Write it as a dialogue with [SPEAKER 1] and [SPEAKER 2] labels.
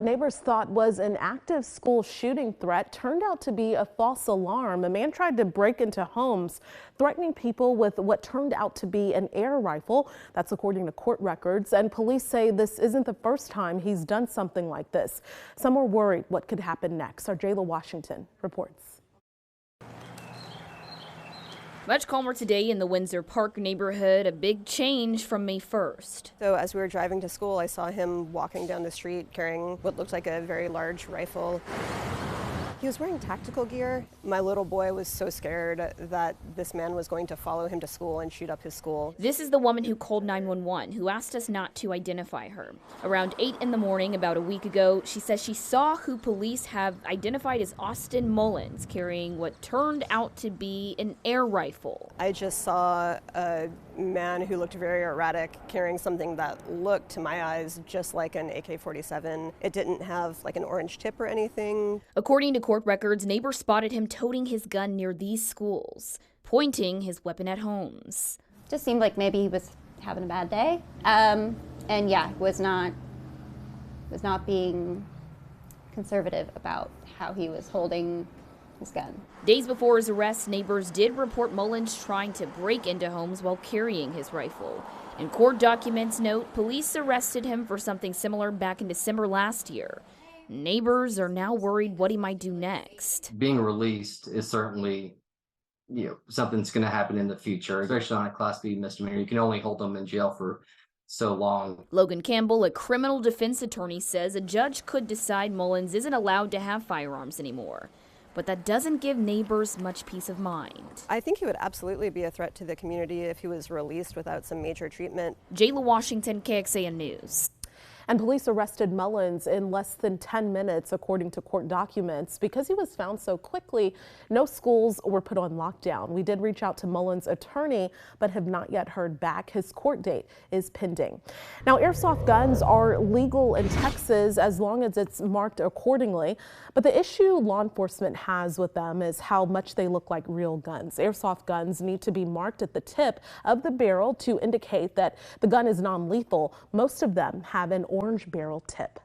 [SPEAKER 1] Neighbors thought was an active school shooting threat turned out to be a false alarm. A man tried to break into homes, threatening people with what turned out to be an air rifle. That's according to court records. And police say this isn't the first time he's done something like this. Some are worried what could happen next. Our Jala Washington reports.
[SPEAKER 2] Much calmer today in the Windsor Park neighborhood, a big change from May 1st.
[SPEAKER 3] So as we were driving to school, I saw him walking down the street carrying what looked like a very large rifle. He was wearing tactical gear. My little boy was so scared that this man was going to follow him to school and shoot up his school.
[SPEAKER 2] This is the woman who called 911, who asked us not to identify her. Around 8 in the morning, about a week ago, she says she saw who police have identified as Austin Mullins carrying what turned out to be an air rifle.
[SPEAKER 3] I just saw a man who looked very erratic carrying something that looked, to my eyes, just like an AK-47. It didn't have like an orange tip or anything.
[SPEAKER 2] According to court records, neighbors spotted him toting his gun near these schools, pointing his weapon at homes.
[SPEAKER 4] Just seemed like maybe he was having a bad day, and yeah, was not being conservative about how he was holding his gun.
[SPEAKER 2] Days before his arrest, neighbors did report Mullins trying to break into homes while carrying his rifle. And court documents note police arrested him for something similar back in December last year. Neighbors are now worried what he might do next.
[SPEAKER 5] Being released is certainly, something's going to happen in the future, especially on a Class B misdemeanor. You can only hold them in jail for so long.
[SPEAKER 2] Logan Campbell, a criminal defense attorney, says a judge could decide Mullins isn't allowed to have firearms anymore. But that doesn't give neighbors much peace of mind.
[SPEAKER 3] I think he would absolutely be a threat to the community if he was released without some major treatment.
[SPEAKER 2] Jala Washington, KXAN News.
[SPEAKER 1] And police arrested Mullins in less than 10 minutes, according to court documents. Because he was found so quickly, no schools were put on lockdown. We did reach out to Mullins' attorney, but have not yet heard back. His court date is pending. Now, airsoft guns are legal in Texas as long as it's marked accordingly. But the issue law enforcement has with them is how much they look like real guns. Airsoft guns need to be marked at the tip of the barrel to indicate that the gun is non-lethal. Most of them have an orange barrel tip.